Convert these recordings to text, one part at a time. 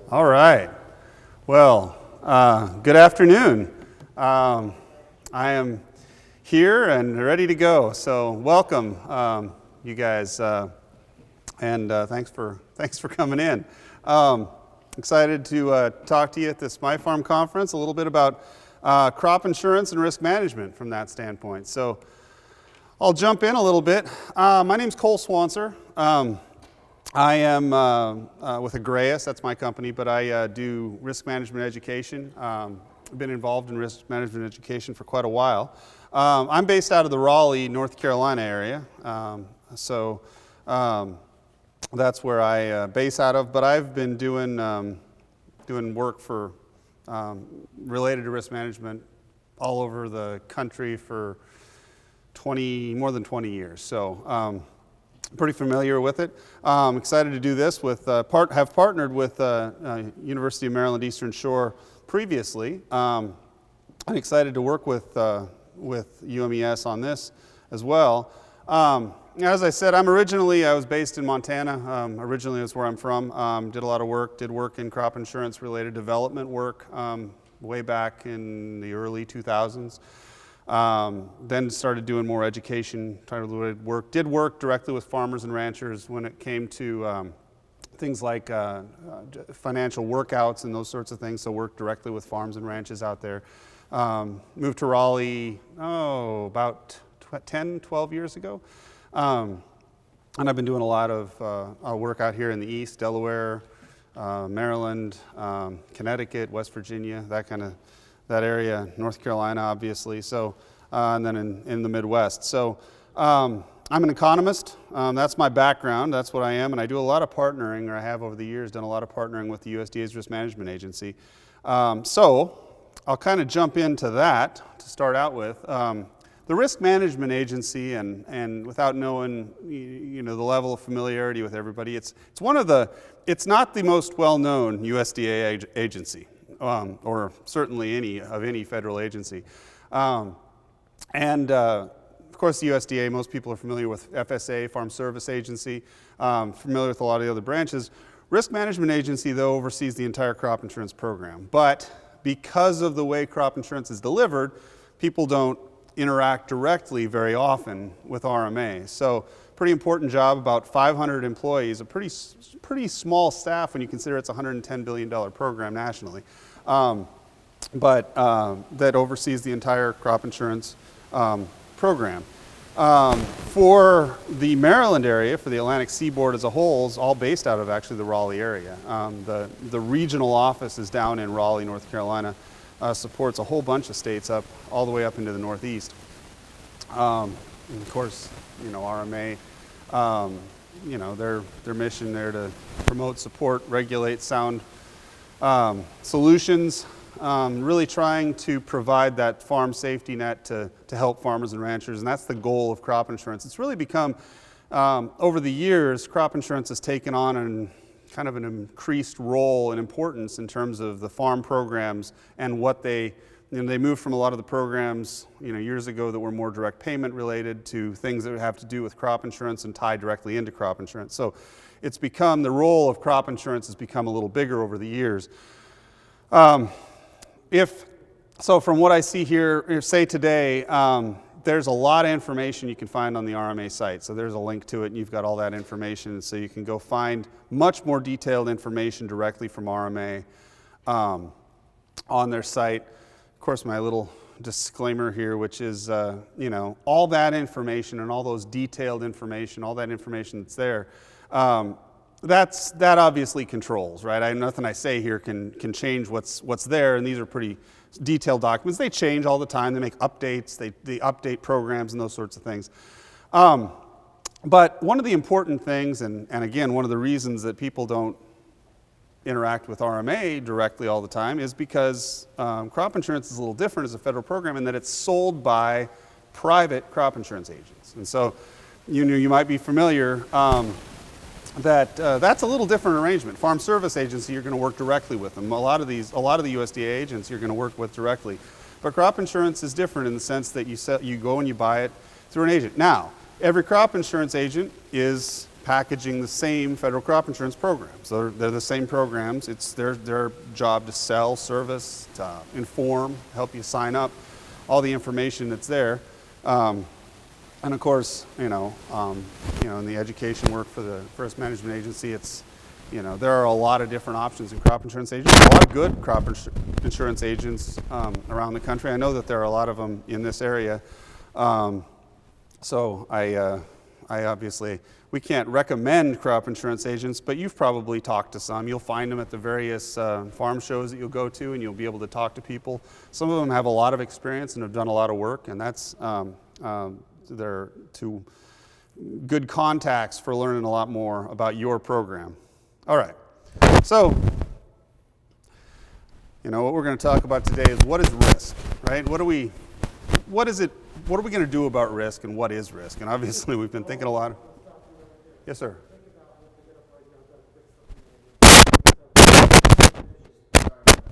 All right. Well, good afternoon. I am here and ready to go. So welcome, you guys, and thanks for coming in. Excited to talk to you at this MyFaRM conference a little bit about crop insurance and risk management from that standpoint. So I'll jump in a little bit. My name's Cole Swanser. I am with AgRAEIS, that's my company, but I do risk management education. I've been involved in risk management education for quite a while. I'm based out of the Raleigh, North Carolina area, so that's where I base out of, but I've been doing work for related to risk management all over the country for more than 20 years. So pretty familiar with it. Excited to do this with, have partnered with University of Maryland Eastern Shore previously. I'm excited to work with UMES on this as well. As I said, I was based in Montana. Originally that's where I'm from. Did a lot of work, did work in crop insurance related development work way back in the early 2000s. Then started doing more education, did work directly with farmers and ranchers when it came to things like financial workouts and those sorts of things, so worked directly with farms and ranches out there. Moved to Raleigh, about 10, 12 years ago. And I've been doing a lot of work out here in the East, Delaware, Maryland, Connecticut, West Virginia, that area, North Carolina, obviously, so, and then in the Midwest. So I'm an economist. That's my background. That's what I am, and I do a lot of partnering, or I have over the years done a lot of partnering with the USDA's Risk Management Agency. So I'll kind of jump into that to start out with. The Risk Management Agency, and without knowing the level of familiarity with everybody, it's not the most well-known USDA agency. Or certainly any federal agency. Of course, the USDA, most people are familiar with FSA, Farm Service Agency, familiar with a lot of the other branches. Risk Management Agency, though, oversees the entire crop insurance program. But because of the way crop insurance is delivered, people don't interact directly very often with RMA. So pretty important job, about 500 employees, a pretty small staff when you consider it's a $110 billion program nationally, but that oversees the entire crop insurance program. For the Maryland area, for the Atlantic Seaboard as a whole, is all based out of actually the Raleigh area. The regional office is down in Raleigh, North Carolina, supports a whole bunch of states all the way up into the Northeast. And of course, RMA, their mission there to promote, support, regulate sound solutions, really trying to provide that farm safety net to help farmers and ranchers, and that's the goal of crop insurance. It's really become, over the years, crop insurance has taken on kind of an increased role and importance in terms of the farm programs and what they moved from a lot of the programs years ago that were more direct payment related to things that have to do with crop insurance and tie directly into crop insurance. So it's become, the role of crop insurance has become a little bigger over the years. So from what I see here, say today, there's a lot of information you can find on the RMA site. So there's a link to it, and you've got all that information. So you can go find much more detailed information directly from RMA on their site. Of course, my little disclaimer here, which is, all that information and all those detailed information, all that information that's there, that obviously controls, right? Nothing I say here can change what's there, and these are pretty detailed documents. They change all the time. They make updates. They update programs and those sorts of things. But one of the important things, and again, one of the reasons that people don't interact with RMA directly all the time is because crop insurance is a little different as a federal program in that it's sold by private crop insurance agents. And so, you might be familiar that's a little different arrangement. Farm Service Agency, you're going to work directly with them. A lot of the USDA agents you're going to work with directly. But crop insurance is different in the sense that you go and you buy it through an agent. Now, every crop insurance agent is packaging the same federal crop insurance programs. They're the same programs. It's their job to sell, service, to inform, help you sign up, all the information that's there. And of course, in the education work for the Forest Management Agency, there are a lot of different options in crop insurance agents. A lot of good crop insurance agents around the country. I know that there are a lot of them in this area. So I obviously, we can't recommend crop insurance agents, but you've probably talked to some. You'll find them at the various farm shows that you'll go to, and you'll be able to talk to people. Some of them have a lot of experience and have done a lot of work, and that's they're two good contacts for learning a lot more about your program. All right, so what we're going to talk about today is what is risk, right? What are we going to do about risk, and what is risk? And obviously we've been thinking a lot. Yes, sir.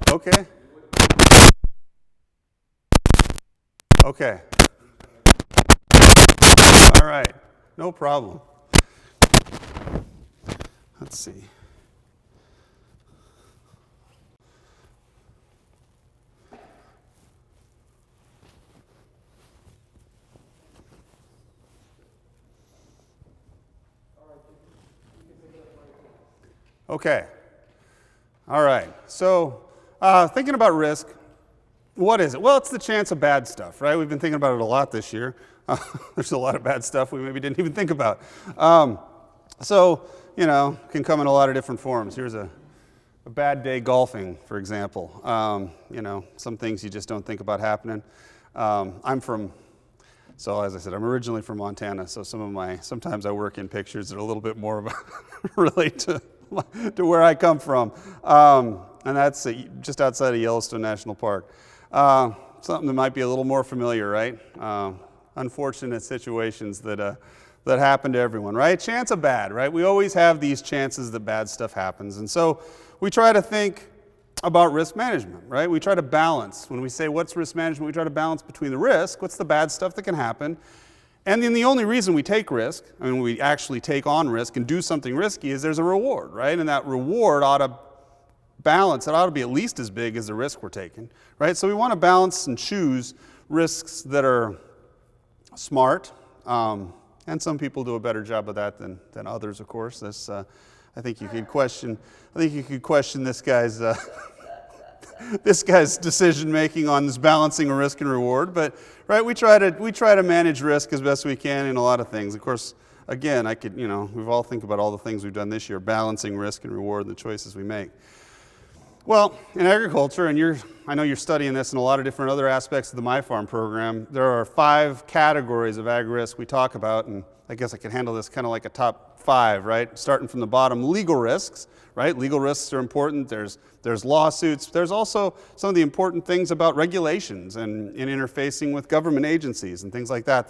Okay. Okay. All right, no problem. Let's see. Okay. All right. So thinking about risk, what is it? Well, it's the chance of bad stuff, right? We've been thinking about it a lot this year. There's a lot of bad stuff we maybe didn't even think about. Can come in a lot of different forms. Here's a bad day golfing, for example. Some things you just don't think about happening. So as I said, I'm originally from Montana, so sometimes I work in pictures that are a little bit more about relate to where I come from. And that's just outside of Yellowstone National Park. Something that might be a little more familiar, right? Unfortunate situations that happen to everyone, right? Chance of bad, right? We always have these chances that bad stuff happens. And so we try to think about risk management, right? We try to balance. When we say what's risk management, we try to balance between the risk, what's the bad stuff that can happen, and then the only reason we take risk, we actually take on risk and do something risky, is there's a reward, right? And that reward ought to balance. It ought to be at least as big as the risk we're taking, right? So we want to balance and choose risks that are smart, and some people do a better job of that than others, of course. I think you could question this guy's this guy's decision making on this balancing of risk and reward. But right, we try to manage risk as best we can in a lot of things. Of course, again, we've all think about all the things we've done this year, balancing risk and reward and the choices we make. Well, in agriculture, and I know you're studying this in a lot of different other aspects of the MyFaRM program, there are 5 categories of ag risk we talk about, and I guess I can handle this kind of like a top 5, right? Starting from the bottom, legal risks, right? Legal risks are important. There's lawsuits. There's also some of the important things about regulations and interfacing with government agencies and things like that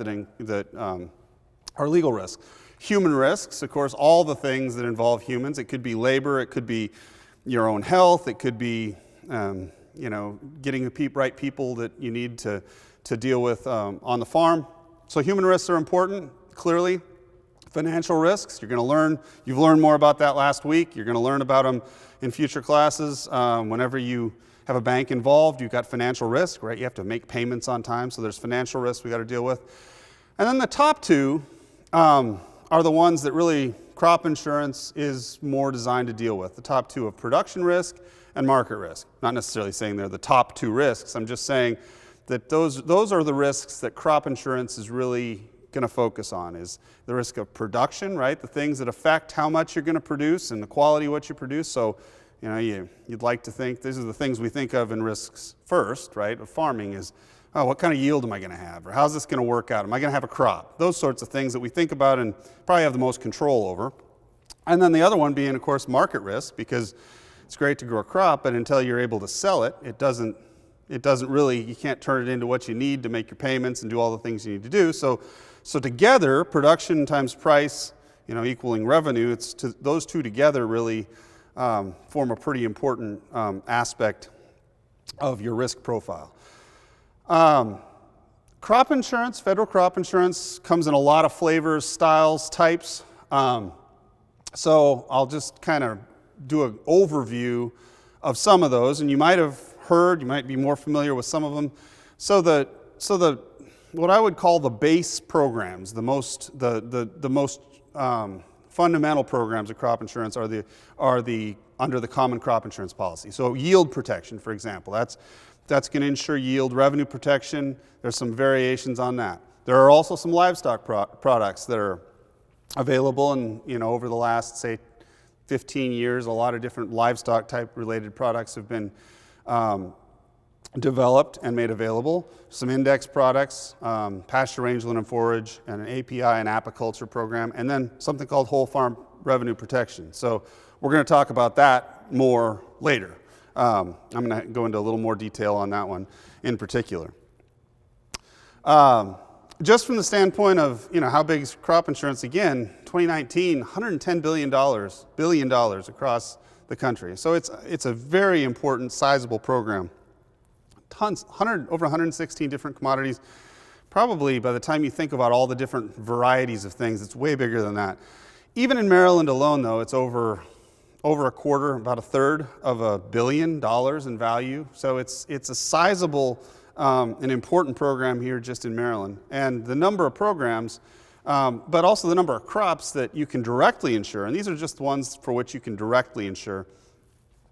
are legal risks. Human risks, of course, all the things that involve humans. It could be labor. It could be your own health. It could be, getting the right people that you need to deal with on the farm. So human risks are important, clearly. Financial risks, you've learned more about that last week. You're going to learn about them in future classes. Whenever you have a bank involved, you've got financial risk, right? You have to make payments on time, so there's financial risk we got to deal with. And then the top 2 are the ones that really crop insurance is more designed to deal with. The top 2 of production risk and market risk. Not necessarily saying they're the top 2 risks. I'm just saying that those are the risks that crop insurance is really going to focus on, is the risk of production, right? The things that affect how much you're going to produce and the quality of what you produce. So, you'd like to think, these are the things we think of in risks first, right? Of farming is, what kind of yield am I going to have? Or how's this going to work out? Am I going to have a crop? Those sorts of things that we think about and probably have the most control over. And then the other one being, of course, market risk, because it's great to grow a crop, but until you're able to sell it, it doesn't really, you can't turn it into what you need to make your payments and do all the things you need to do. So together, production times price, equaling revenue, those two together really form a pretty important aspect of your risk profile. Crop insurance, federal crop insurance, comes in a lot of flavors, styles, types. So I'll just kind of do an overview of some of those, and you might have heard, you might be more familiar with some of them. So the what I would call the base programs, the most fundamental programs of crop insurance are the under the common crop insurance policy. So yield protection, for example, that's going to ensure yield. Revenue protection, there's some variations on that. There are also some livestock products that are available, and over the last, say, 15 years, a lot of different livestock type related products have been developed and made available. Some index products, pasture rangeland and forage, and an API and apiculture program, and then something called whole farm revenue protection. So we're going to talk about that more later. I'm going to go into a little more detail on that one in particular. Just from the standpoint of how big is crop insurance, again, 2019, $110 billion across the country. So it's a very important, sizable program. Over 116 different commodities. Probably by the time you think about all the different varieties of things, it's way bigger than that. Even in Maryland alone, though, it's over a quarter, about a third of $1 billion in value. So it's a sizable, an important program here just in Maryland. And the number of programs, but also the number of crops that you can directly insure, and these are just ones for which you can directly insure,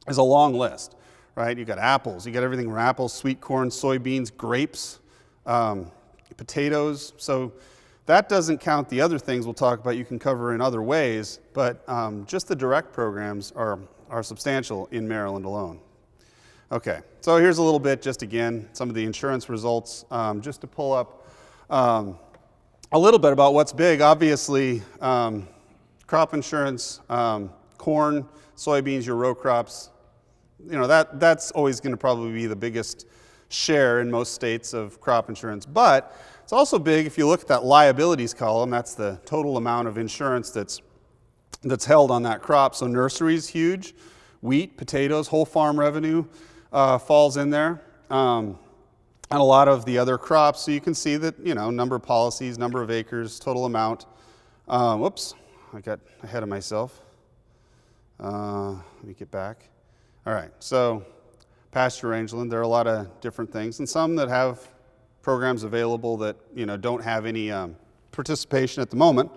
is a long list. Right, you got apples, you got everything from apples, sweet corn, soybeans, grapes, potatoes. So that doesn't count the other things we'll talk about you can cover in other ways, but just the direct programs are substantial in Maryland alone. Okay, so here's a little bit, just again, some of the insurance results, just to pull up a little bit about what's big. Obviously, crop insurance, corn, soybeans, your row crops, that's always going to probably be the biggest share in most states of crop insurance. But it's also big if you look at that liabilities column. That's the total amount of insurance that's held on that crop. So nursery's huge, wheat, potatoes, whole farm revenue falls in there, and a lot of the other crops. So you can see that number of policies, number of acres, total amount. Whoops, I got ahead of myself. Let me get back. All right, so pasture rangeland, there are a lot of different things, and some that have programs available that don't have any participation at the moment.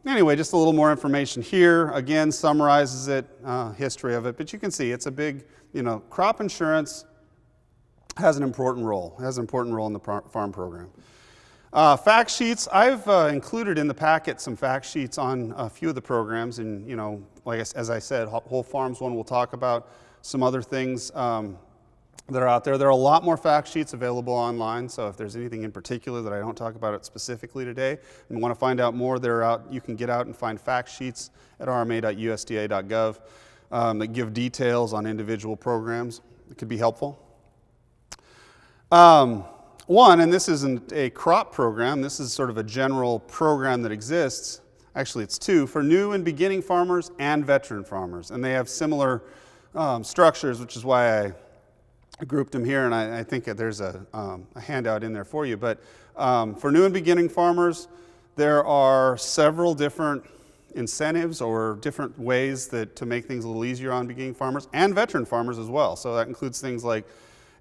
Anyway, just a little more information here. Again, summarizes it, history of it, but you can see it's a big, crop insurance has an important role. It has an important role in the farm program. Fact sheets, I've included in the packet some fact sheets on a few of the programs, and as I said, Whole Farms one we'll talk about, some other things that are out there. There are a lot more fact sheets available online, so if there's anything in particular that I don't talk about it specifically today and want to find out more, they're out. You can get out and find fact sheets at rma.usda.gov that give details on individual programs. It could be helpful. One, and this isn't a crop program, this is sort of a general program that exists. Actually, it's two, for new and beginning farmers and veteran farmers. And they have similar structures, which is why I grouped them here, and I think that there's a handout in there for you. But for new and beginning farmers, there are several different incentives or different ways to make things a little easier on beginning farmers and veteran farmers as well. So that includes things like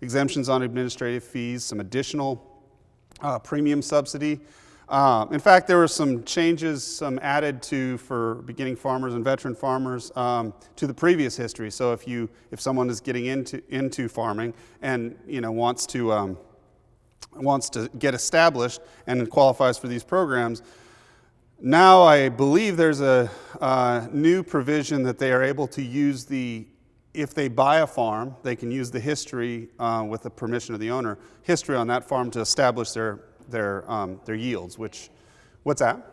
exemptions on administrative fees, some additional premium subsidy. In fact, there were some changes added for beginning farmers and veteran farmers to the previous history. So if someone is getting into farming and wants to get established and qualifies for these programs, now I believe there's a new provision that they are able to use if they buy a farm, they can use the history with the permission of the owner, history on that farm to establish their yields. What's that?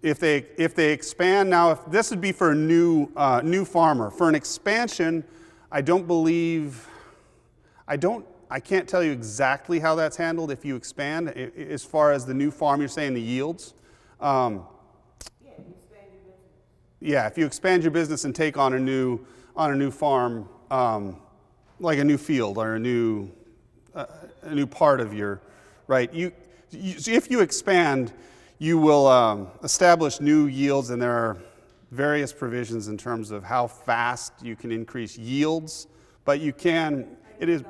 If they expand now, if this would be for a new farmer. For an expansion, I can't tell you exactly how that's handled if you expand. As far as the new farm, you're saying the yields. If you expand your business and take on a new farm, like a new field or a new part of your, right? If you expand, you will establish new yields, and there are various provisions in terms of how fast you can increase yields, but you can, it is,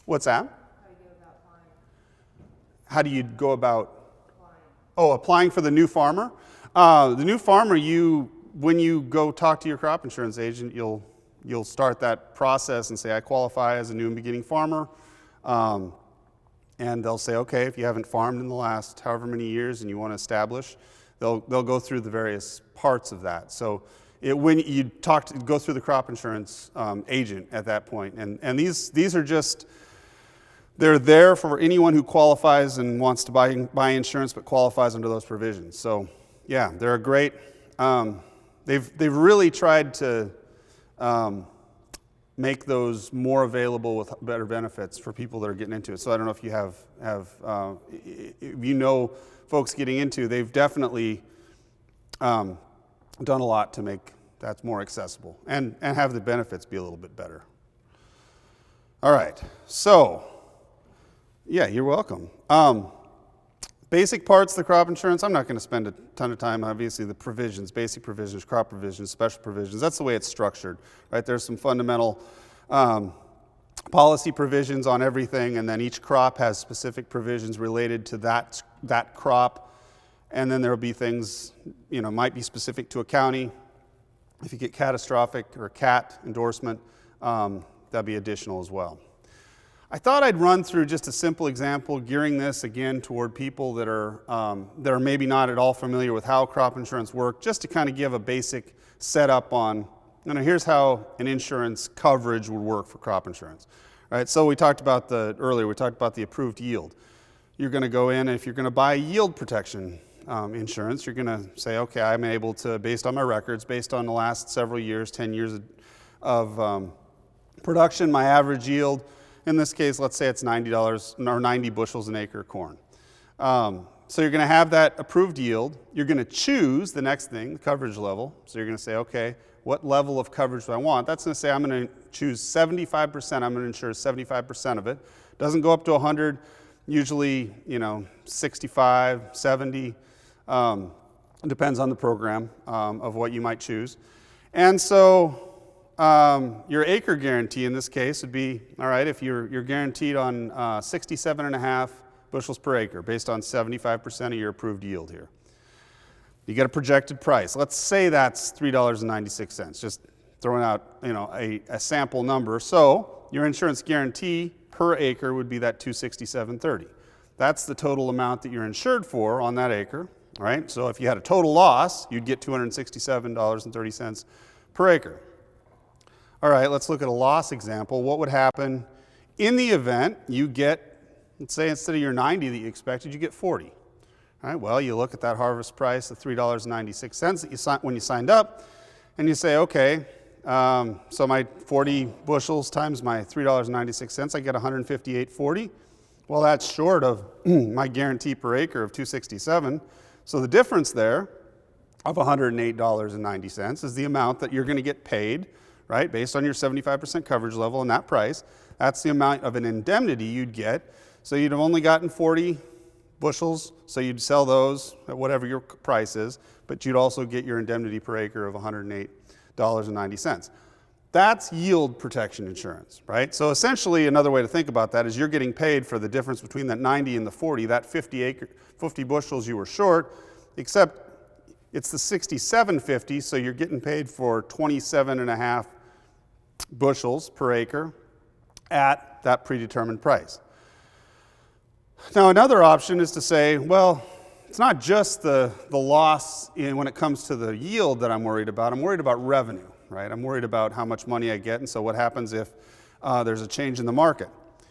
what's that? How do you go about applying for the new farmer? The new farmer, when you go talk to your crop insurance agent, you'll start that process and say, I qualify as a new and beginning farmer. And they'll say, okay, if you haven't farmed in the last however many years and you want to establish, they'll go through the various parts of that. So when you go through the crop insurance agent at that point. And these are just, they're there for anyone who qualifies and wants to buy insurance but qualifies under those provisions. So yeah, they're a great, they've really tried to make those more available with better benefits for people that are getting into it. So I don't know if you have if you know folks getting into, they've definitely done a lot to make that more accessible and have the benefits be a little bit better. All right, so yeah, you're welcome. Basic parts of the crop insurance, I'm not going to spend a ton of time. Obviously, the provisions, basic provisions, crop provisions, special provisions, that's the way it's structured, right? There's some fundamental policy provisions on everything, and then each crop has specific provisions related to that crop. And then there will be things, might be specific to a county. If you get catastrophic or CAT endorsement, that'd be additional as well. I thought I'd run through just a simple example, gearing this again toward people that are maybe not at all familiar with how crop insurance works, just to kind of give a basic setup on, here's how an insurance coverage would work for crop insurance. Right? So we talked about earlier the approved yield. You're going to go in, if you're going to buy yield protection insurance, you're going to say, okay, I'm able to, based on my records, based on the last several years, 10 years of production, my average yield. In this case, let's say it's $90 or 90 bushels an acre of corn. So you're going to have that approved yield. You're going to choose the next thing, the coverage level. So you're going to say, okay, what level of coverage do I want? That's going to say I'm going to choose 75%. I'm going to insure 75% of it. Doesn't go up to 100. Usually, 65, 70. It depends on the program of what you might choose. And so your acre guarantee in this case would be, all right, if you're guaranteed on 67.5 bushels per acre based on 75% of your approved yield here. You get a projected price. Let's say that's $3.96, just throwing out a sample number. So your insurance guarantee per acre would be that $267.30. That's the total amount that you're insured for on that acre, right? So if you had a total loss, you'd get $267.30 per acre. All right, let's look at a loss example. What would happen in the event you get, let's say instead of your 90 that you expected, you get 40. All right, well, you look at that harvest price of $3.96 that when you signed up, and you say, okay, so my 40 bushels times my $3.96, I get $158.40. Well, that's short of my guarantee per acre of $267. So the difference there of $108.90 is the amount that you're going to get paid, right, based on your 75% coverage level and that price. That's the amount of an indemnity you'd get. So you'd have only gotten 40 bushels, so you'd sell those at whatever your price is, but you'd also get your indemnity per acre of $108.90. That's yield protection insurance, right? So essentially, another way to think about that is you're getting paid for the difference between that 90 and the 40, that 50 bushels you were short, except it's the 67.50, so you're getting paid for 27.5 bushels per acre at that predetermined price. Now, another option is to say, well, it's not just the loss when it comes to the yield that I'm worried about. I'm worried about revenue, right? I'm worried about how much money I get, and so what happens if there's a change in the market.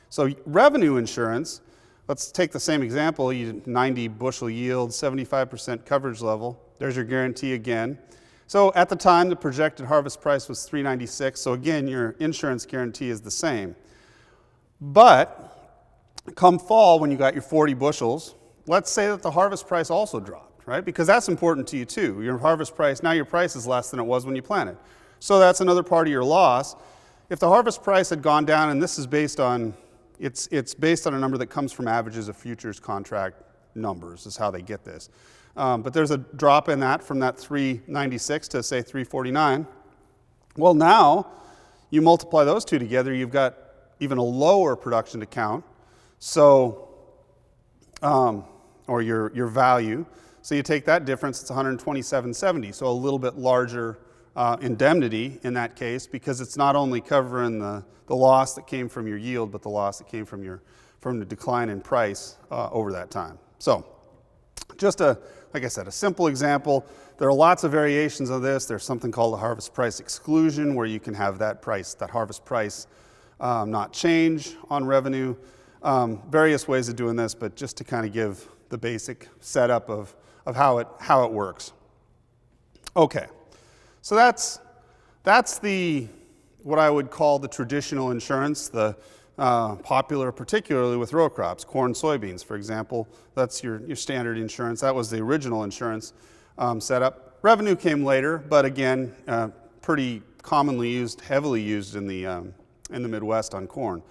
So revenue insurance, let's take the same example, 90 bushel yield, 75% coverage level. There's your guarantee again. So at the time, the projected harvest price was $3.96. So again, your insurance guarantee is the same. But come fall, when you got your 40 bushels, let's say that the harvest price also dropped, right? Because that's important to you too. Your harvest price, now your price is less than it was when you planted. So that's another part of your loss. If the harvest price had gone down, and this is based on, it's based on a number that comes from averages of futures contract numbers is how they get this. But there's a drop in that from that 396 to say 349. Well, now you multiply those two together, you've got even a lower production to count. So, or your value. So you take that difference, it's 127.70. So a little bit larger indemnity in that case, because it's not only covering the loss that came from your yield, but the loss that came from the decline in price over that time. So just like I said, a simple example. There are lots of variations of this. There's something called the harvest price exclusion, where you can have that harvest price not change on revenue. Various ways of doing this, but just to kind of give the basic setup of how it works. Okay, so that's what I would call the traditional insurance, the popular particularly with row crops, corn, soybeans, for example. That's your standard insurance. That was the original insurance setup. Revenue came later, but again, pretty commonly used, heavily used in the Midwest on corn.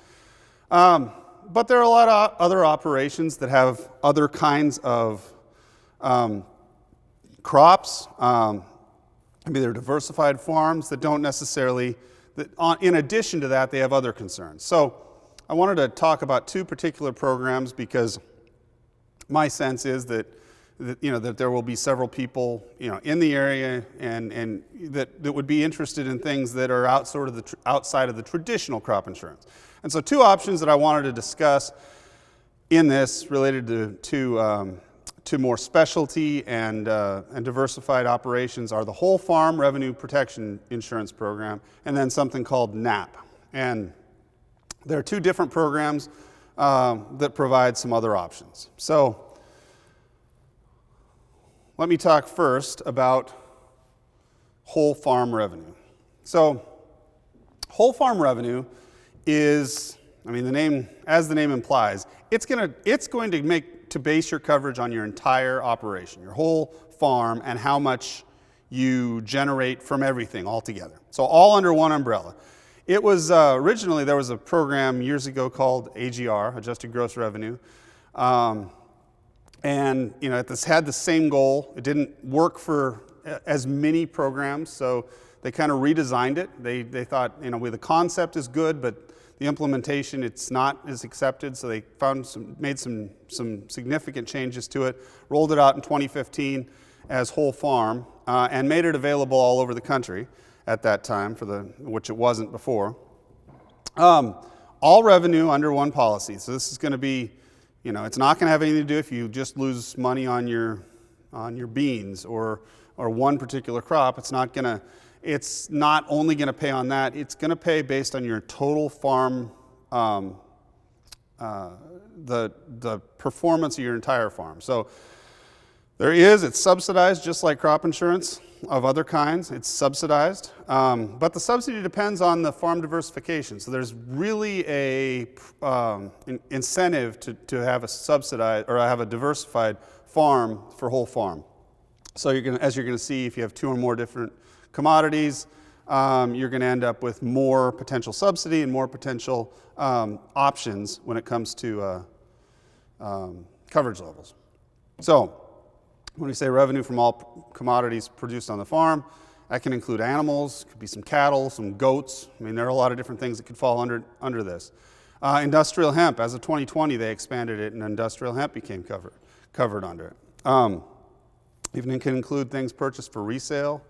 But there are a lot of other operations that have other kinds of crops. Maybe they're diversified farms that don't necessarily, in addition to that, they have other concerns. So I wanted to talk about two particular programs because my sense is that there will be several people in the area and that would be interested in things that are outside of the traditional crop insurance. And so two options that I wanted to discuss in this related to more specialty and diversified operations are the whole farm revenue protection insurance program and then something called NAP. And there are two different programs that provide some other options. So let me talk first about whole farm revenue. So whole farm revenue is, as the name implies, it's going to base your coverage on your entire operation, your whole farm, and how much you generate from everything altogether. So all under one umbrella. It was originally, there was a program years ago called AGR, Adjusted Gross Revenue, and it had the same goal. It didn't work for as many programs, so they kind of redesigned it. They thought, the concept is good, but the implementation, it's not as accepted, so they made some significant changes to it, rolled it out in 2015 as whole farm, and made it available all over the country at that time, which it wasn't before. All revenue under one policy. So this is going to be, it's not going to have anything to do if you just lose money on your beans or one particular crop. It's not only going to pay on that. It's going to pay based on your total farm, the performance of your entire farm. So it's subsidized just like crop insurance of other kinds. It's subsidized, but the subsidy depends on the farm diversification. So there's really an incentive to have a subsidized or have a diversified farm for whole farm. So as you're going to see, if you have two or more different commodities, you're going to end up with more potential subsidy and more potential options when it comes to coverage levels. So when we say revenue from all commodities produced on the farm, that can include animals, could be some cattle, some goats. There are a lot of different things that could fall under this. Industrial hemp, as of 2020, they expanded it, and industrial hemp became covered under it. Even it can include things purchased for resale.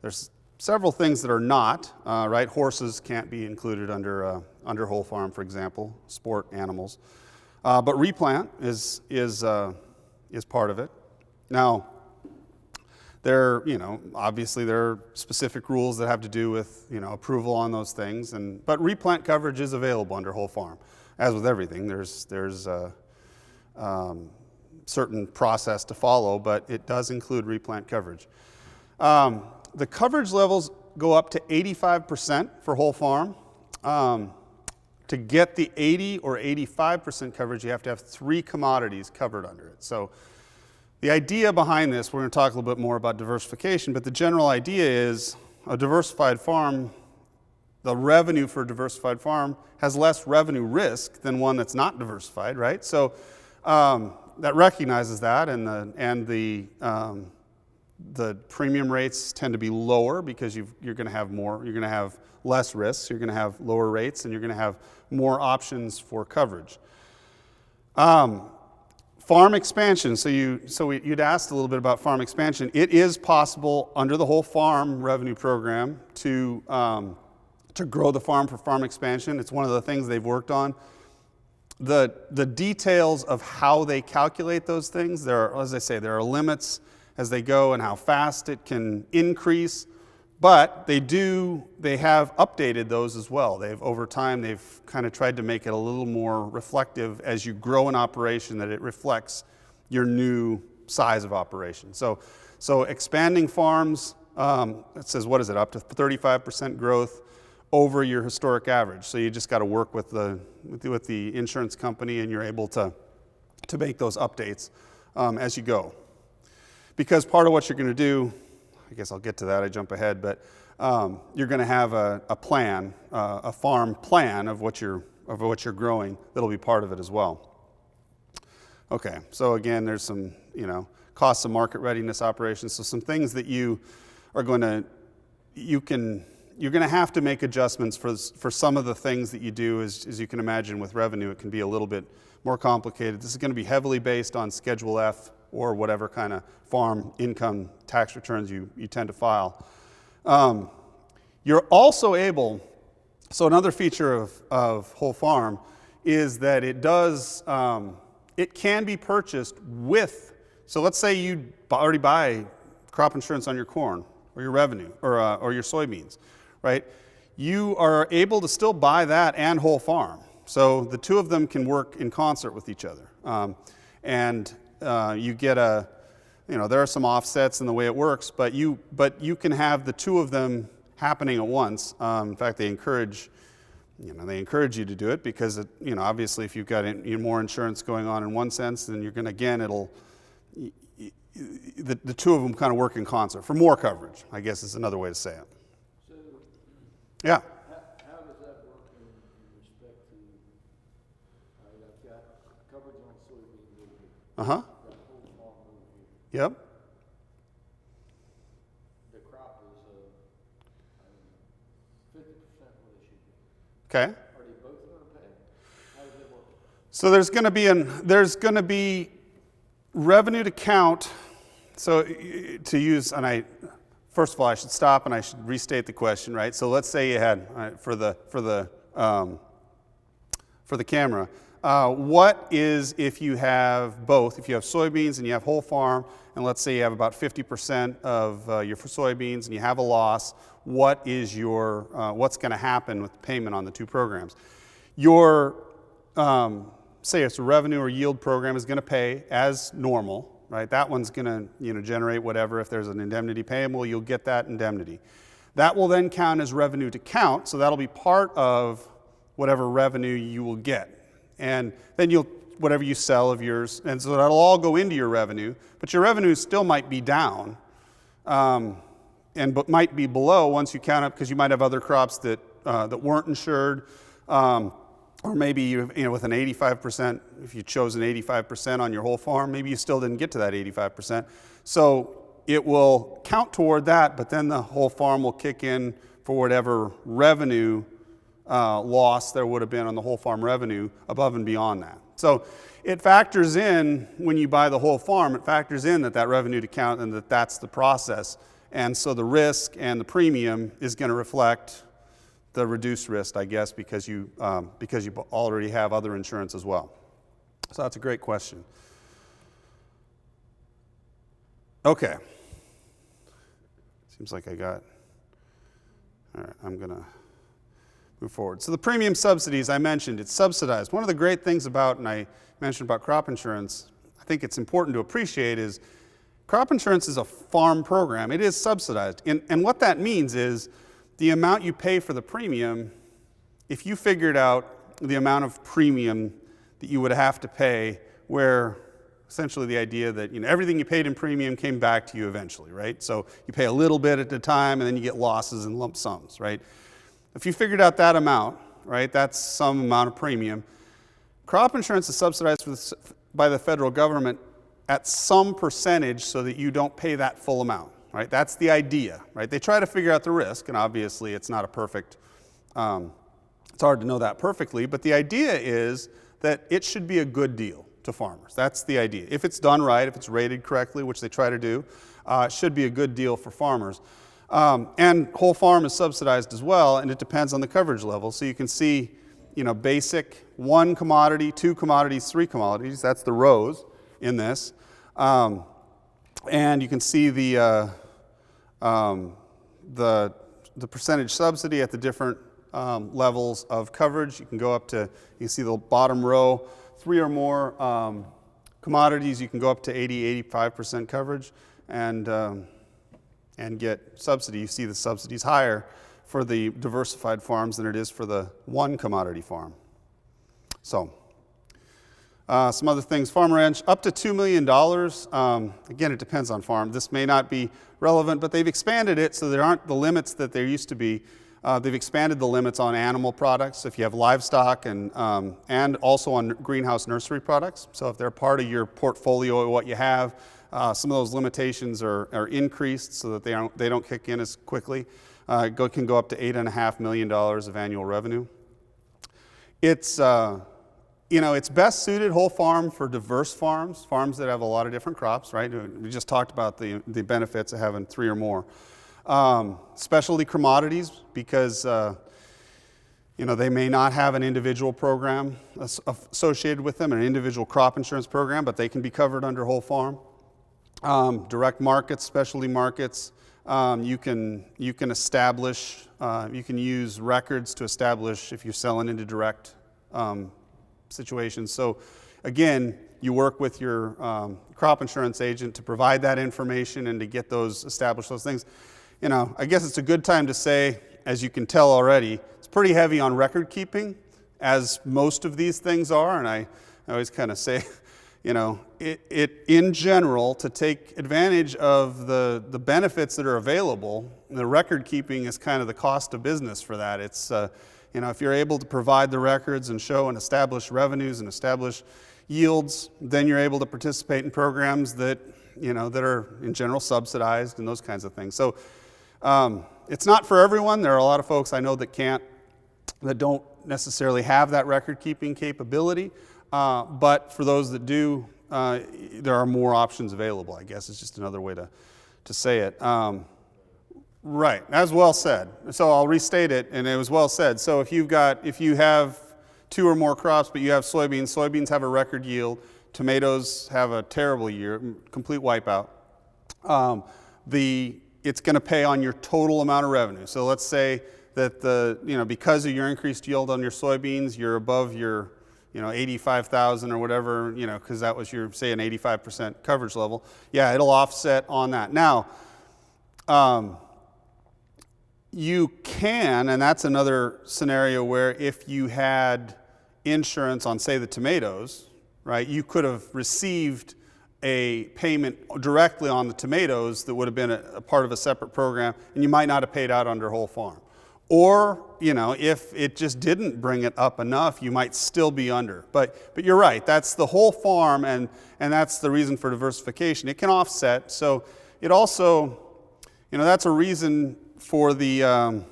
There's several things that are not, right? Horses can't be included under whole farm, for example, sport animals. But replant is part of it. Now, obviously there are specific rules that have to do with, approval on those things, but replant coverage is available under whole farm. As with everything, there's certain process to follow, but it does include replant coverage. The coverage levels go up to 85% for whole farm. To get the 80 or 85% coverage, you have to have 3 commodities covered under it. So the idea behind this, we're going to talk a little bit more about diversification, but the general idea is a diversified farm, the revenue for a diversified farm has less revenue risk than one that's not diversified, right? So that recognizes that, and the premium rates tend to be lower because you're going to have more, you're going to have less risks, you're going to have lower rates, and you're going to have more options for coverage. Farm expansion. So you'd asked a little bit about farm expansion. It is possible under the whole farm revenue program to grow the farm for farm expansion. It's one of the things they've worked on. The details of how they calculate those things, as I say, there are limits as they go and how fast it can increase, but they have updated those as well. Over time, they've kind of tried to make it a little more reflective as you grow an operation, that it reflects your new size of operation. So expanding farms, it says, what is it, up to 35% growth over your historic average. So you just got to work with the insurance company, and you're able to make those updates as you go. Because part of what you're going to do, I guess I'll get to that, I jump ahead, but you're going to have a plan, a farm plan of what you're growing that'll be part of it as well. Okay, so again, there's some costs of market readiness operations. So some things that you're going to have to make adjustments for some of the things that you do. As you can imagine, with revenue, it can be a little bit more complicated. This is going to be heavily based on Schedule F or whatever kind of farm income tax returns you tend to file. You're also able, so another feature of whole farm is that it can be purchased with, so let's say you already buy crop insurance on your corn or your revenue or your soybeans, right? You are able to still buy that and whole farm. So the two of them can work in concert with each other. You get there are some offsets in the way it works, but you can have the two of them happening at once. In fact, they encourage you to do it because obviously if you've got more insurance going on in one sense, then you're going to, the two of them kind of work in concert for more coverage, I guess is another way to say it. So, yeah. How does that work in respect to, I've got coverage on soybeans over here. Uh-huh. I've got whole farm over here. Yep. The crop is 50% what it should be. Okay. Are they both going to pay? How does it work? So there's going to be revenue to count. So to use, first of all, I should stop and I should restate the question, right? So let's say you had for the camera, what is if you have both? If you have soybeans and you have whole farm, and let's say you have about 50% of your soybeans and you have a loss, what is what's going to happen with the payment on the two programs? Your say it's a revenue or yield program is going to pay as normal. Right? That one's going to generate whatever. If there's an indemnity payable, you'll get that indemnity. That will then count as revenue to count, so that'll be part of whatever revenue you will get. And then whatever you sell of yours, and so that'll all go into your revenue, but your revenue still might be down, but might be below once you count up, because you might have other crops that weren't insured. Or maybe with an 85%, if you chose an 85% on your whole farm, maybe you still didn't get to that 85%. So it will count toward that, but then the whole farm will kick in for whatever revenue loss there would have been on the whole farm revenue above and beyond that. So it factors in, when you buy the whole farm, it factors in that revenue to count and that's the process. And so the risk and the premium is going to reflect the reduced risk, I guess, because you already have other insurance as well. So that's a great question. Okay. Seems like all right, I'm going to move forward. So the premium subsidies, I mentioned, it's subsidized. One of the great things about, and I mentioned about crop insurance, I think it's important to appreciate, is crop insurance is a farm program. It is subsidized. And what that means is, the amount you pay for the premium, if you figured out the amount of premium that you would have to pay, where essentially the idea that everything you paid in premium came back to you eventually, right? So you pay a little bit at a time and then you get losses and lump sums, right? If you figured out that amount, right, that's some amount of premium. Crop insurance is subsidized by the federal government at some percentage so that you don't pay that full amount, right? That's the idea, right? They try to figure out the risk, and obviously it's not a perfect, it's hard to know that perfectly, but the idea is that it should be a good deal to farmers. That's the idea. If it's done right, if it's rated correctly, which they try to do, it should be a good deal for farmers. And whole farm is subsidized as well, and it depends on the coverage level. So you can see, basic, 1 commodity, 2 commodities, 3 commodities. That's the rows in this. And you can see the percentage subsidy at the different levels of coverage. You can go up to, you can see the bottom row, 3 or more commodities, you can go up to 80-85% coverage and get subsidy. You see the subsidy's higher for the diversified farms than it is for the 1 commodity farm. So, some other things, farm ranch, up to $2 million. Again, it depends on farm. This may not be relevant, but they've expanded it so there aren't the limits that there used to be. They've expanded the limits on animal products if you have livestock and also on greenhouse nursery products. So if they're part of your portfolio of what you have, some of those limitations are increased so that they don't kick in as quickly. Can go up to $8.5 million of annual revenue. It's it's best suited whole farm for diverse farms that have a lot of different crops, right? We just talked about the benefits of having 3 or more. Specialty commodities, because they may not have an individual program associated with them, an individual crop insurance program, but they can be covered under whole farm. Direct markets, specialty markets, you can establish, you can use records to establish if you're selling into direct situations. So again, you work with your crop insurance agent to provide that information and to get those, establish those things. I guess it's a good time to say, as you can tell already, it's pretty heavy on record keeping, as most of these things are, and I always kind of say, it in general, to take advantage of the benefits that are available, the record keeping is kind of the cost of business for that. It's, if you're able to provide the records and show and establish revenues and establish yields, then you're able to participate in programs that, that are in general subsidized and those kinds of things. So it's not for everyone. There are a lot of folks I know that don't necessarily have that record keeping capability. But for those that do, there are more options available, I guess is just another way to say it. Right, as well said. So I'll restate it, and it was well said. So if you have 2 or more crops, but you have soybeans have a record yield, tomatoes have a terrible year, complete wipeout, it's going to pay on your total amount of revenue. So let's say that because of your increased yield on your soybeans, you're above your 85,000 or whatever, because that was your, say, an 85% coverage level. Yeah, it'll offset on that. Now, you can, and that's another scenario where if you had insurance on, say, the tomatoes, right, you could have received a payment directly on the tomatoes that would have been a part of a separate program, and you might not have paid out under whole farm. Or, if it just didn't bring it up enough, you might still be under. But you're right, that's the whole farm, and that's the reason for diversification. It can offset, so it also, that's a reason for the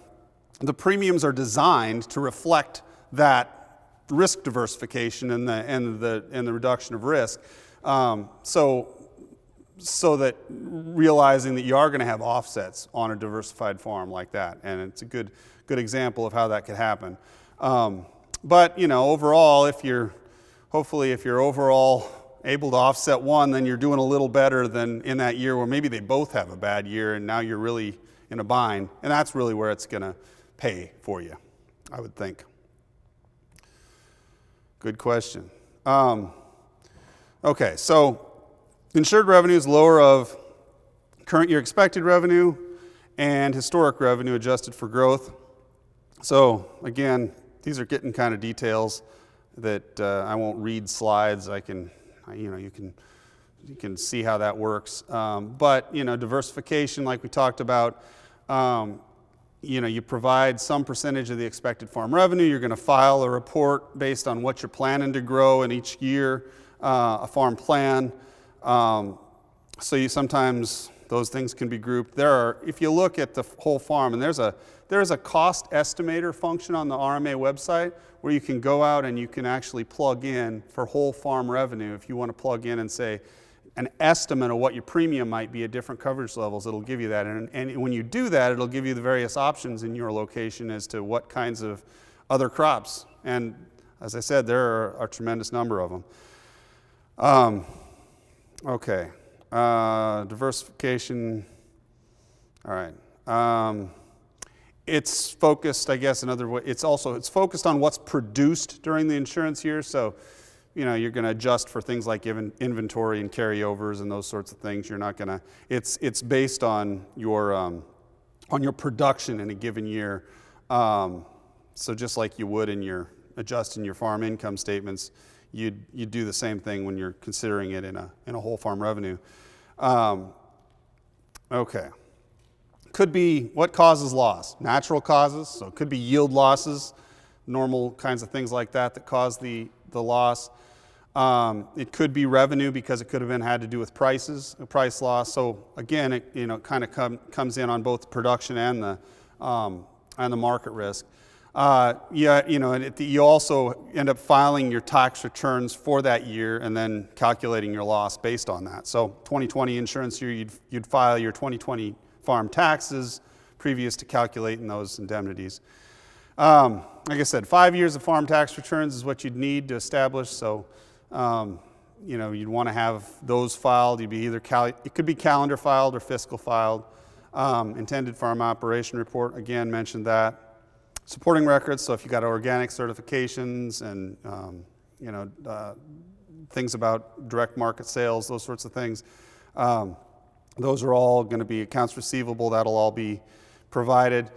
premiums are designed to reflect that risk diversification and the reduction of risk. So that realizing that you are going to have offsets on a diversified farm like that, and it's a good example of how that could happen. But overall, if you're overall able to offset one, then you're doing a little better than in that year where maybe they both have a bad year and now you're really in a bind, and that's really where it's going to pay for you, I would think. Good question. Okay, so insured revenue is lower of current year expected revenue and historic revenue adjusted for growth. So again, these are getting kind of details that I won't read slides. You can see how that works. But diversification, like we talked about, you provide some percentage of the expected farm revenue. You're going to file a report based on what you're planning to grow in each year. a farm plan. So you sometimes those things can be grouped. If you look at the whole farm, and there's a cost estimator function on the RMA website where you can go out and you can actually plug in for whole farm revenue. If you want to plug in and say an estimate of what your premium might be at different coverage levels, it'll give you that. And when you do that, it'll give you the various options in your location as to what kinds of other crops. And as I said, there are a tremendous number of them. Okay. Diversification. All right. It's focused, I guess, another way. It's focused on what's produced during the insurance year. So, you're going to adjust for things like inventory and carryovers and those sorts of things. You're not going to. It's based on your production in a given year. So just like you would in your adjusting your farm income statements, you'd do the same thing when you're considering it in a whole farm revenue. Okay. Could be what causes loss? Natural causes, so it could be yield losses, normal kinds of things like that cause the loss. It could be revenue because it could have had to do with prices, a price loss. So again, it kind of comes in on both the production and the market risk. You also end up filing your tax returns for that year and then calculating your loss based on that. So 2020 insurance year, you'd file your 2020 farm taxes previous to calculating those indemnities. Like I said, 5 years of farm tax returns is what you'd need to establish. So, you'd want to have those filed. You'd be it could be calendar filed or fiscal filed. Intended farm operation report, again, mentioned that. Supporting records, so if you got organic certifications and things about direct market sales, those sorts of things, those are all going to be accounts receivable. That'll all be provided.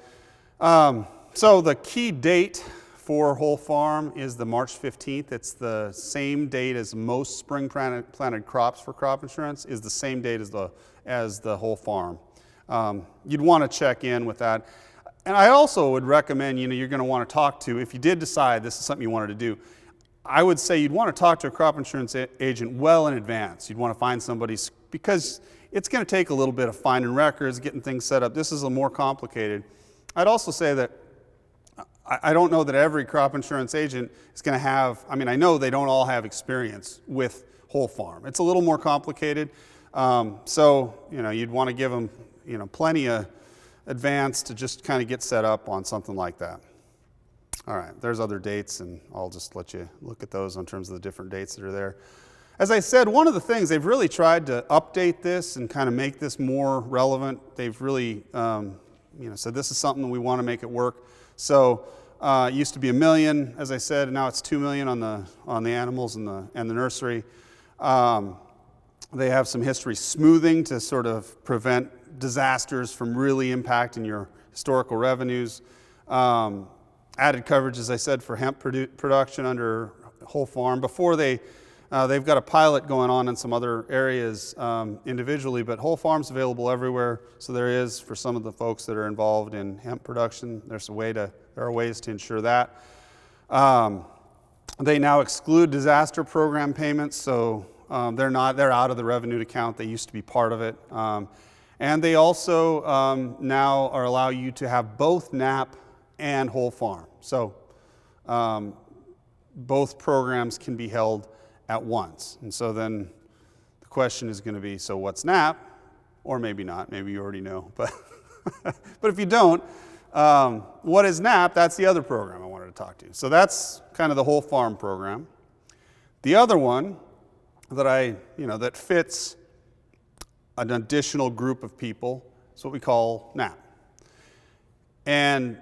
So the key date for whole farm is the March 15th. It's the same date as most spring planted crops for crop insurance, is the same date as the whole farm. You'd want to check in with that. And I also would recommend, you're going to want to talk to, if you did decide this is something you wanted to do, I would say you'd want to talk to a crop insurance agent well in advance. You'd want to find somebody, because it's going to take a little bit of finding records, getting things set up. This is a more complicated. I'd also say that I don't know that every crop insurance agent is going to have, I know they don't all have experience with whole farm. It's a little more complicated. So, you'd want to give them, plenty of advance to just kind of get set up on something like that. All right, there's other dates, and I'll just let you look at those in terms of the different dates that are there. As I said, one of the things, they've really tried to update this and kind of make this more relevant. They've really said this is something that we want to make it work. So it used to be $1 million, as I said, and now it's $2 million on the animals and the nursery. They have some history smoothing to sort of prevent disasters from really impacting your historical revenues. Added coverage, as I said, for hemp production under whole farm. Before they've got a pilot going on in some other areas individually, but whole farm's available everywhere. So there is, for some of the folks that are involved in hemp production, there are ways to ensure that. They now exclude disaster program payments, so they're out of the revenue account. They used to be part of it. And they also now allow you to have both NAP and whole farm. So both programs can be held at once. And so then the question is going to be, so what's NAP? Or maybe not. Maybe you already know. But but if you don't, what is NAP? That's the other program I wanted to talk to you. So that's kind of the whole farm program. The other one that that fits an additional group of people is what we call NAP. And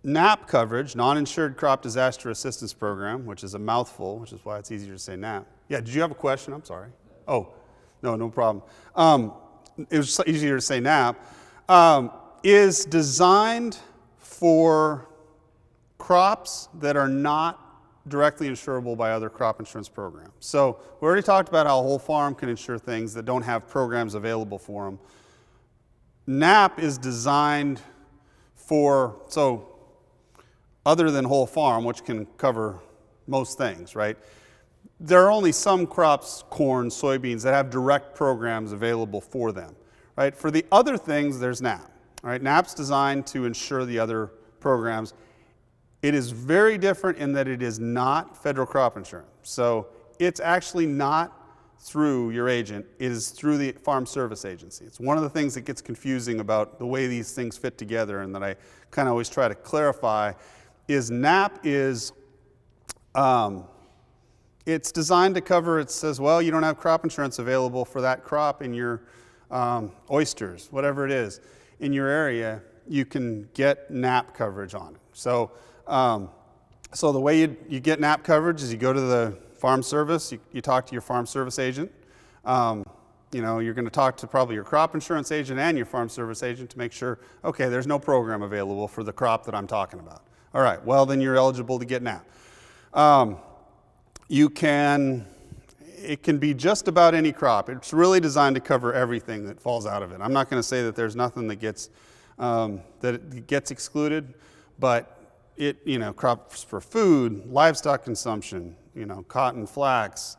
NAP coverage, non-insured crop disaster assistance program, which is a mouthful, which is why it's easier to say NAP. Yeah, did you have a question? I'm sorry. Oh, no problem. It was easier to say NAP. Is designed for crops that are not directly insurable by other crop insurance programs. So we already talked about how whole farm can insure things that don't have programs available for them. NAP is designed other than whole farm, which can cover most things, right? there are only some crops, corn, soybeans, that have direct programs available for them, right? For the other things, there's NAP, right? NAP's designed to ensure the other programs. It is very different in that it is not federal crop insurance. So it's actually not through your agent, it is through the Farm Service Agency. It's one of the things that gets confusing about the way these things fit together, and that I kind of always try to clarify, is NAP is, it's designed to cover, it says, well, you don't have crop insurance available for that crop in your oysters, whatever it is, in your area, you can get NAP coverage on it. So, so the way you get NAP coverage is you go to the Farm Service, you talk to your Farm Service agent. You know, you're going to talk to probably your crop insurance agent and your Farm Service agent to make sure, okay, there's no program available for the crop that I'm talking about. All right, well, then you're eligible to get NAP. It can be just about any crop. It's really designed to cover everything that falls out of it. I'm not going to say that there's nothing that gets excluded, but crops for food, livestock consumption, cotton, flax,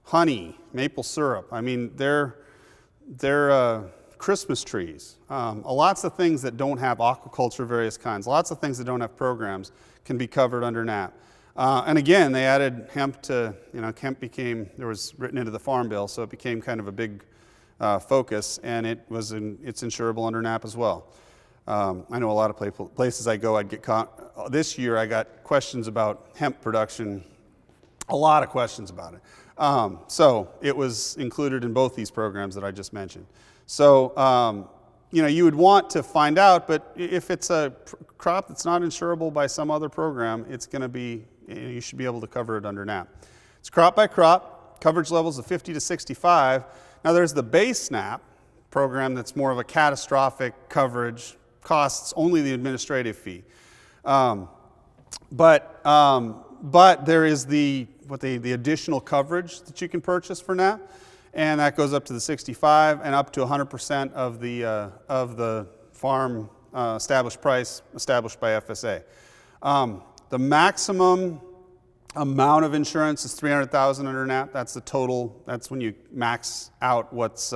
honey, maple syrup. I mean, they're Christmas trees. Lots of things that don't have aquaculture, various kinds. Lots of things that don't have programs can be covered under NAP. And again, they added hemp to, hemp was written into the Farm Bill, so it became kind of a big focus, and it's insurable under NAP as well. I know a lot of places I go, this year I got questions about hemp production, a lot of questions about it. So it was included in both these programs that I just mentioned. So, you would want to find out, but if it's a crop that's not insurable by some other program, it's going to be, you should be able to cover it under NAP. It's crop by crop, coverage levels of 50 to 65. Now there's the base NAP program that's more of a catastrophic coverage, costs only the administrative fee. But there is the additional coverage that you can purchase for NAP, and that goes up to the 65 and up to 100% of the farm established price established by FSA. The maximum amount of insurance is $300,000 under NAP. That's the total. That's when you max out what's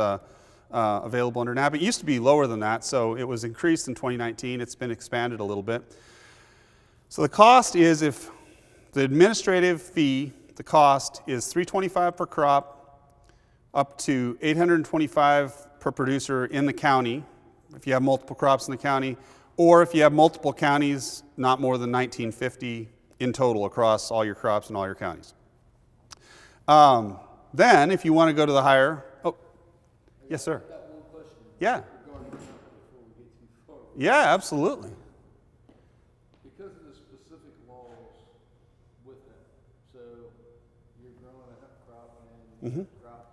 available under NAP. It used to be lower than that, so it was increased in 2019. It's been expanded a little bit. So the cost is, if the administrative fee, the cost is $325 per crop, up to $825 per producer in the county, if you have multiple crops in the county, or if you have multiple counties, not more than $1,950 in total across all your crops in all your counties. Then, if you want to go to the higher, yes, sir. I've got one question. Yeah. Regarding that before we get too far. Yeah, absolutely. Because of the specific laws with that, so you're growing a hemp crop and the crop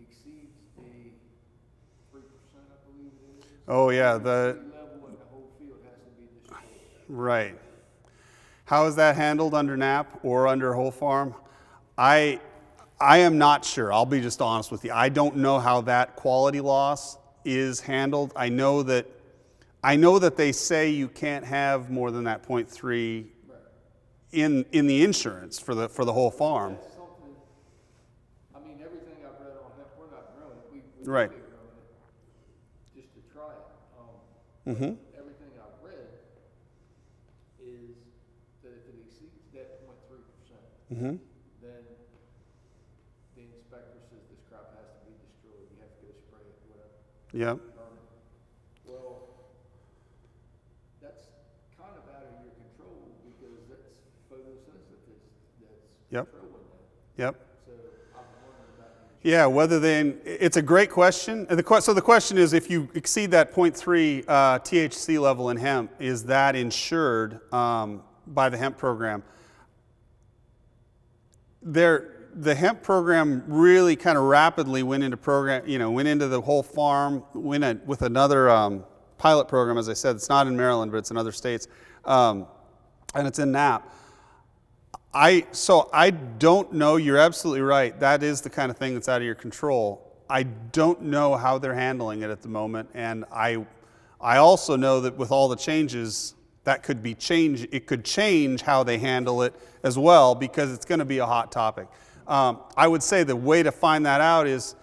exceeds the 3%, I believe it is. Oh, yeah. The level and the whole field has to be destroyed. Right. How is that handled under NAP or under whole farm? I am not sure. I'll be just honest with you. I don't know how that quality loss is handled. I know that they say you can't have more than that 0.3 in the insurance for the whole farm. That's something, I mean, everything I've read on hemp, we're not growing it. We Right. could be growing it just to try it. Everything I've read is that if it exceeds that 0.3%, then the inspector says this crop has to be destroyed. You have to go spray it, whatever. Yep. Burn it. Well, that's kind of out of your control because that's photosynthesis that's Yep. controlling that. Yep. So I'm wondering about Yeah, it's a great question. So the question is, if you exceed that 0.3 THC level in hemp, is that insured by the hemp program? The hemp program really kind of rapidly went into the whole farm, went with another pilot program, as I said. It's not in Maryland, but it's in other states, and it's in NAP. So I don't know. You're absolutely right. That is the kind of thing that's out of your control. I don't know how they're handling it at the moment, and I also know that with all the changes, that could be change. It could change how they handle it as well, because it's going to be a hot topic. I would say the way to find that out is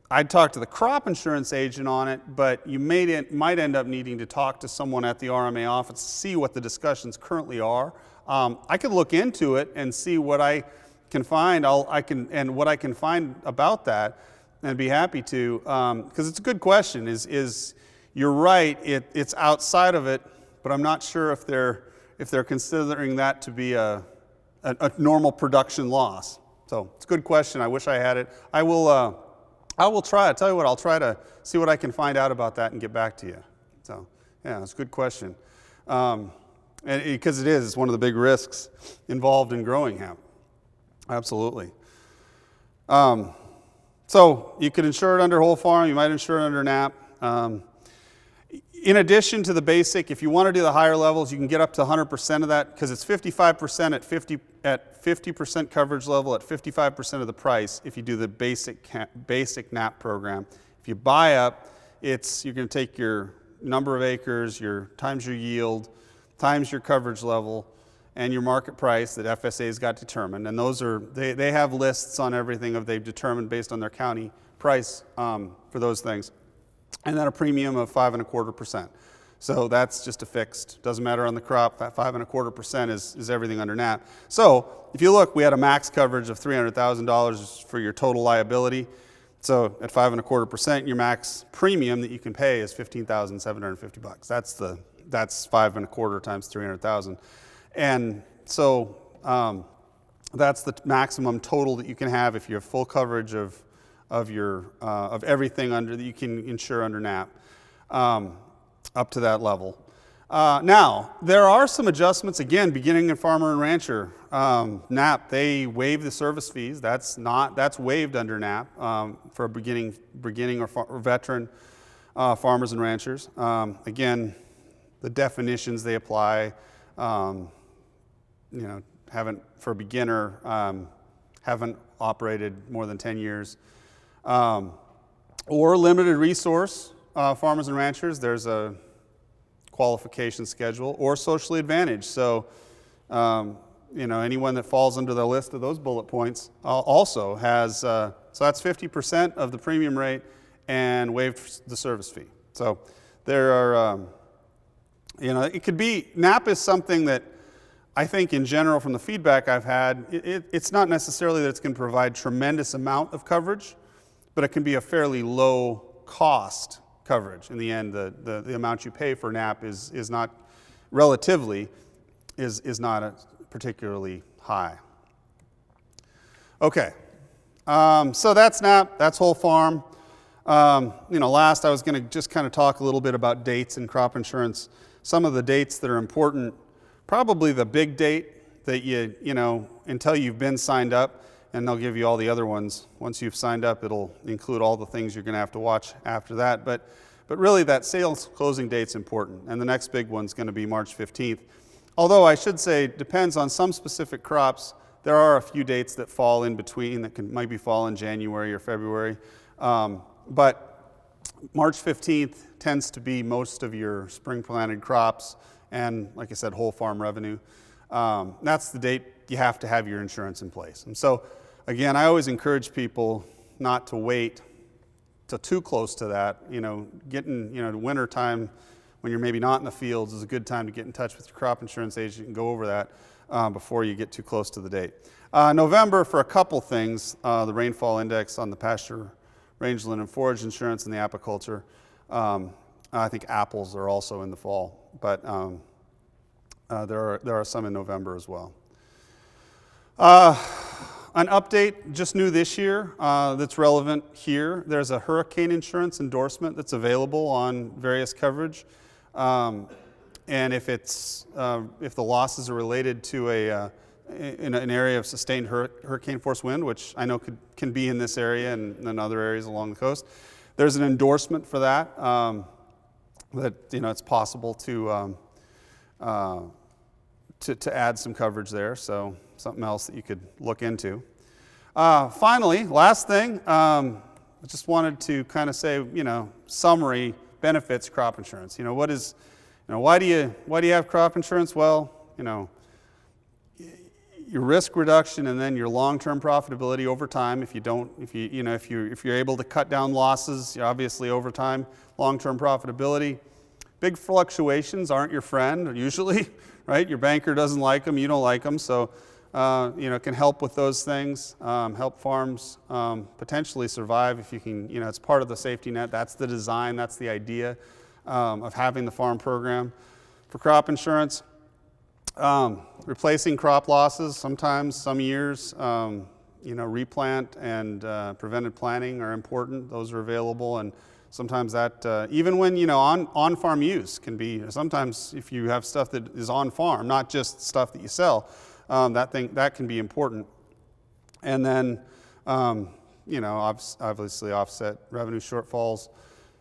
I'd talk to the crop insurance agent on it, but you might end up needing to talk to someone at the RMA office to see what the discussions currently are. I could look into it and see what I can find. What I can find about that, and be happy to, because it's a good question. You're right? It's outside of it, but I'm not sure if they're considering that to be a normal production loss. So it's a good question. I wish I had it. I will try. I'll tell you what. I'll try to see what I can find out about that and get back to you. So yeah, it's a good question, and because it's one of the big risks involved in growing hemp. Absolutely. So you could insure it under whole farm. You might insure it under NAP. In addition to the basic, if you want to do the higher levels, you can get up to 100% of that, because it's 55% at 50% coverage level at 55% of the price if you do the basic NAP program. If you buy up, you're going to take your number of acres, times your yield, times your coverage level, and your market price that FSA's got determined. And those they have lists on everything they've determined based on their county price for those things. And then a premium of 5.25%. So that's just a fixed, doesn't matter on the crop, that 5.25% is everything under NAP. So if you look, we had a max coverage of $300,000 for your total liability. So at 5.25%, your max premium that you can pay is $15,750. That's 5.25 times 300,000. And so that's the maximum total that you can have if you have full coverage of everything that you can insure under NAP, up to that level. Now, there are some adjustments, again, beginning in farmer and rancher. NAP, they waive the service fees. That's waived under NAP for beginning or veteran farmers and ranchers. Again, the definitions they apply, for a beginner, haven't operated more than 10 years. Or limited resource farmers and ranchers, there's a qualification schedule, or socially advantaged. So, anyone that falls under the list of those bullet points also has, so that's 50% of the premium rate and waived the service fee. So there are, it could be, NAP is something that I think in general from the feedback I've had, it's not necessarily that it's going to provide tremendous amount of coverage, but it can be a fairly low cost coverage. In the end, the amount you pay for NAP is not, relatively, is not particularly high. Okay, so that's NAP, that's whole farm. Last I was going to just kind of talk a little bit about dates in crop insurance. Some of the dates that are important, probably the big date that until you've been signed up, and they'll give you all the other ones. Once you've signed up, it'll include all the things you're going to have to watch after that. But really, that sales closing date's important, and the next big one's going to be March 15th. Although I should say, depends on some specific crops. There are a few dates that fall in between that might fall in January or February. But March 15th tends to be most of your spring planted crops, and like I said, whole farm revenue. That's the date you have to have your insurance in place. And so, again, I always encourage people not to wait till too close to that. The winter time when you're maybe not in the fields is a good time to get in touch with your crop insurance agent and go over that before you get too close to the date. November for a couple things, the rainfall index on the pasture, rangeland, and forage insurance and the apiculture. I think apples are also in the fall, but there are some in November as well. An update just new this year that's relevant here. There's a hurricane insurance endorsement that's available on various coverage, and if the losses are related to an area of sustained hurricane force wind, which I know can be in this area and in other areas along the coast, there's an endorsement for that. That it's possible to add some coverage there. So something else that you could look into. Finally, last thing, I just wanted to kind of say, summary benefits crop insurance. What is, Now, why do you have crop insurance? Well, your risk reduction and then your long-term profitability over time. If you're able to cut down losses, obviously over time, long-term profitability. Big fluctuations aren't your friend usually, right? Your banker doesn't like them, you don't like them, so it can help with those things. Help farms potentially survive if you can. It's part of the safety net. That's the design. That's the idea of having the farm program for crop insurance. Replacing crop losses, sometimes, some years, replant and prevented planting are important. Those are available, and sometimes that, even when, on-farm use can be, sometimes if you have stuff that is on-farm, not just stuff that you sell, that can be important. And then, obviously offset revenue shortfalls,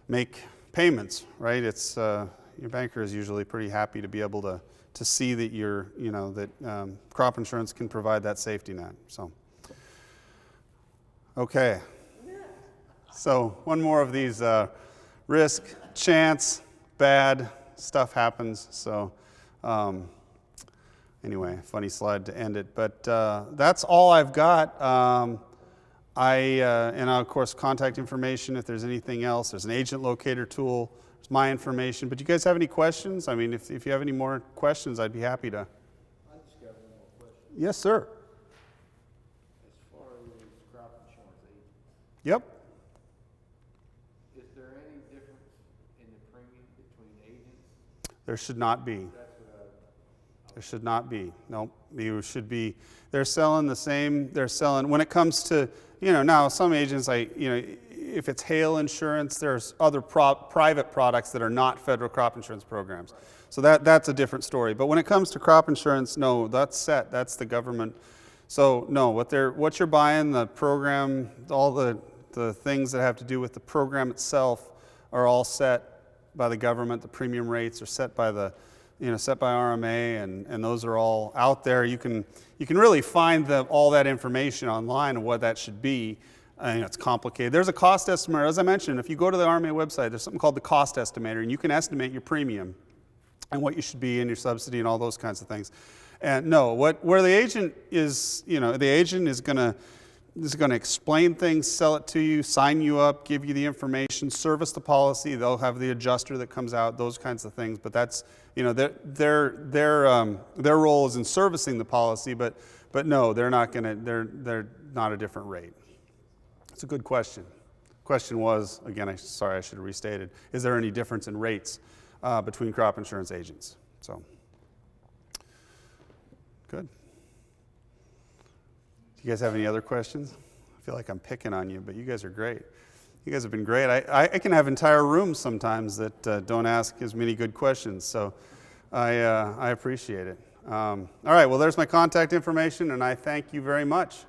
make payments, right? It's, your banker is usually pretty happy to be able to see that crop insurance can provide that safety net. So, okay. So one more of these risk, chance, bad stuff happens. So anyway, funny slide to end it. But that's all I've got. And of course, contact information if there's anything else. There's an agent locator tool. My information, but do you guys have any questions? I mean, if you have any more questions, I'd be happy to. I just got one more question. Yes, sir. As far as crop insurance agents. Yep. Is there any difference in the premium between agents? There should not be. There should not be. Nope. You should be. They're selling the same. They're selling when it comes to now some agents if it's hail insurance, there's other private products that are not federal crop insurance programs. Right. So that's a different story. But when it comes to crop insurance, no, that's set. That's the government. So no, what you're buying, the program, all the things that have to do with the program itself are all set by the government. The premium rates are set by set by RMA, and those are all out there. You can really find all that information online of what that should be. It's complicated. There's a cost estimator. As I mentioned, if you go to the RMA website, there's something called the cost estimator, and you can estimate your premium and what you should be in your subsidy and all those kinds of things. And no, where the agent is, the agent is going to explain things, sell it to you, sign you up, give you the information, service the policy. They'll have the adjuster that comes out, those kinds of things. But that's, their role is in servicing the policy. But no, they're not a different rate. It's a good question. Question was, again, sorry, I should have restated, is there any difference in rates between crop insurance agents? So, good. Do you guys have any other questions? I feel like I'm picking on you, but you guys are great. You guys have been great. I can have entire rooms sometimes that don't ask as many good questions, so I appreciate it. All right, well, there's my contact information, and I thank you very much.